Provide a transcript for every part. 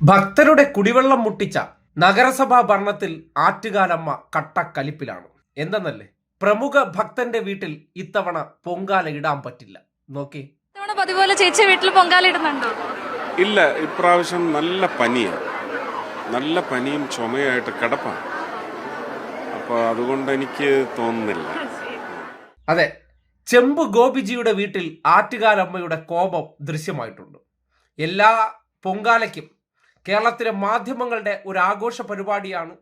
ഭക്തരുടെ കുടിവെള്ളം മുട്ടിച്ച നഗരസഭാ ഭരണത്തിൽ ആറ്റുകാലമ്മ കട്ടക്കലിപ്പിലാണ്. എന്തെന്നല്ലേ, പ്രമുഖ ഭക്തന്റെ വീട്ടിൽ ഇത്തവണ പൊങ്കാല ഇടാൻ പറ്റില്ല. നോക്കി, പതിപോലെ ചേച്ചി വീട്ടിൽ പൊങ്കാല ഇടുന്നുണ്ടോ? ഇല്ല, ഇപ്രാവശ്യം നല്ല പനിയാണ്, നല്ല പനിയും ചുമയായിട്ട് കിടപ്പാണ്. അപ്പോൾ അതുകൊണ്ട് എനിക്ക് തോന്നുന്നില്ല. അതെ, ചെമ്പ് ഗോപിജിയുടെ വീട്ടിൽ ആറ്റുകാലമ്മയുടെ കോപം ദൃശ്യമായിട്ടുണ്ട്. എല്ലാ പൊങ്കാലയ്ക്കും കേരളത്തിലെ മാധ്യമങ്ങളുടെ ഒരു ആഘോഷ പരിപാടിയാണ്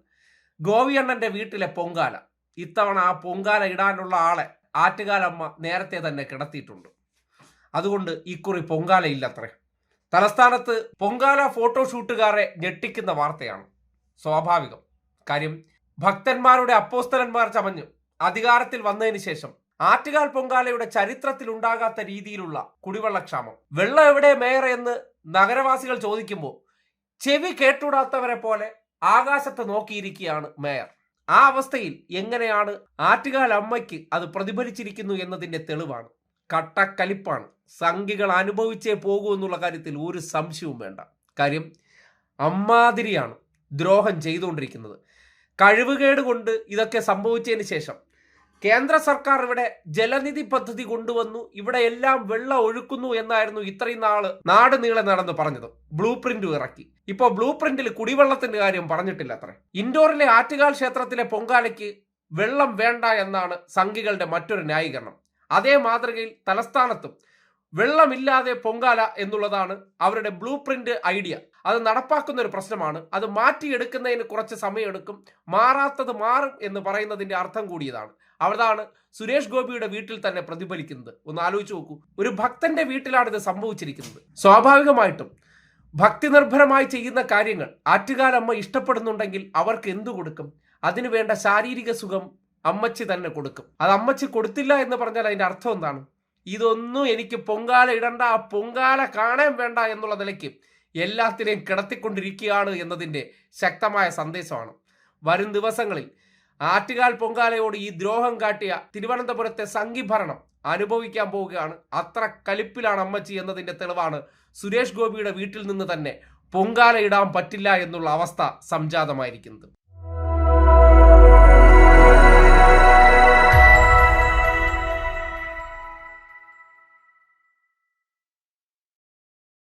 ഗോവിയണ്ണന്റെ വീട്ടിലെ പൊങ്കാല. ഇത്തവണ ആ പൊങ്കാല ഇടാനുള്ള ആളെ ആറ്റുകാലമ്മ നേരത്തെ തന്നെ കിടത്തിയിട്ടുണ്ട്. അതുകൊണ്ട് ഇക്കുറി പൊങ്കാല ഇല്ലത്രേ. തലസ്ഥാനത്ത് പൊങ്കാല ഫോട്ടോഷൂട്ടുകാരെ ഞെട്ടിക്കുന്ന വാർത്തയാണ്. സ്വാഭാവികം. കാര്യം, ഭക്തന്മാരുടെ അപ്പോസ്തലന്മാർ ചമഞ്ഞ് അധികാരത്തിൽ വന്നതിന് ശേഷം ആറ്റുകാൽ പൊങ്കാലയുടെ ചരിത്രത്തിൽ ഉണ്ടാകാത്ത രീതിയിലുള്ള കുടിവെള്ളക്ഷാമം. വെള്ളം എവിടെ മേയർ എന്ന് നഗരവാസികൾ ചോദിക്കുമ്പോൾ ചെവി കേട്ടുകൂടാത്തവരെ പോലെ ആകാശത്ത് നോക്കിയിരിക്കുകയാണ് മേയർ. ആ അവസ്ഥയിൽ എങ്ങനെയാണ് ആറ്റുകാൽ അമ്മയ്ക്ക് അത് പ്രതിഫലിച്ചിരിക്കുന്നു എന്നതിന്റെ തെളിവാണ്. കട്ടക്കലിപ്പാണ്. സംഘികൾ അനുഭവിച്ചേ പോകൂ എന്നുള്ള കാര്യത്തിൽ ഒരു സംശയവും വേണ്ട. കാര്യം, അമ്മാതിരിയാണ് ദ്രോഹം ചെയ്തുകൊണ്ടിരിക്കുന്നത്. കഴിവുകേട് കൊണ്ട് ഇതൊക്കെ സംഭവിച്ചതിന് ശേഷം കേന്ദ്ര സർക്കാർ ഇവിടെ ജലനിധി പദ്ധതി കൊണ്ടുവന്നു, ഇവിടെ എല്ലാം വെള്ളം ഒഴുക്കുന്നു എന്നായിരുന്നു ഇത്രയും നാട് നീളെ നടന്ന് പറഞ്ഞത്. ബ്ലൂ പ്രിന്റ് ഇറക്കി. ഇപ്പോൾ ബ്ലൂ പ്രിന്റിൽ കുടിവെള്ളത്തിന്റെ കാര്യം പറഞ്ഞിട്ടില്ല അത്രേ. ഇൻഡോറിലെ ആറ്റുകാൽ ക്ഷേത്രത്തിലെ പൊങ്കാലയ്ക്ക് വെള്ളം വേണ്ട എന്നാണ് സംഘികളുടെ മറ്റൊരു ന്യായീകരണം. അതേ മാതൃകയിൽ തലസ്ഥാനത്തും വെള്ളമില്ലാതെ പൊങ്കാല എന്നുള്ളതാണ് അവരുടെ ബ്ലൂ പ്രിന്റ് ഐഡിയ. അത് നടപ്പാക്കുന്ന ഒരു പ്രശ്നമാണ്. അത് മാറ്റിയെടുക്കുന്നതിന് കുറച്ച് സമയമെടുക്കും. മാറാത്തത് മാറും എന്ന് പറയുന്നതിന്റെ അർത്ഥം കൂടിയതാണ്. അവിടാണ് സുരേഷ് ഗോപിയുടെ വീട്ടിൽ തന്നെ പ്രതിഫലിക്കുന്നത്. ഒന്ന് ആലോചിച്ച് നോക്കൂ. ഒരു ഭക്തന്റെ വീട്ടിലാണ് ഇത് സംഭവിച്ചിരിക്കുന്നത്. സ്വാഭാവികമായിട്ടും ഭക്തി നിർഭരമായി ചെയ്യുന്ന കാര്യങ്ങൾ ആറ്റുകാലമ്മ ഇഷ്ടപ്പെടുന്നുണ്ടെങ്കിൽ അവർക്ക് എന്തു കൊടുക്കും? അതിനു വേണ്ട ശാരീരിക സുഖം അമ്മച്ചി തന്നെ കൊടുക്കും. അത് അമ്മച്ചി കൊടുത്തില്ല എന്ന് പറഞ്ഞാൽ അതിന്റെ അർത്ഥം എന്താണ്? ഇതൊന്നും എനിക്ക് പൊങ്കാല ഇടണ്ട, ആ പൊങ്കാല കാണാൻ വേണ്ട എന്നുള്ള നിലയ്ക്ക് എല്ലാത്തിനെയും കിടത്തിക്കൊണ്ടിരിക്കുകയാണ് എന്നതിൻ്റെ ശക്തമായ സന്ദേശമാണ്. വരും ദിവസങ്ങളിൽ ആറ്റുകാൽ പൊങ്കാലയോട് ഈ ദ്രോഹം കാട്ടിയ തിരുവനന്തപുരത്തെ സംഘി ഭരണം അനുഭവിക്കാൻ പോവുകയാണ്. അത്ര കലിപ്പിലാണ് അമ്മച്ചി എന്നതിൻ്റെ തെളിവാണ് സുരേഷ് ഗോപിയുടെ വീട്ടിൽ നിന്ന് തന്നെ പൊങ്കാല ഇടാൻ പറ്റില്ല എന്നുള്ള അവസ്ഥ സംജാതമായിരിക്കുന്നത്.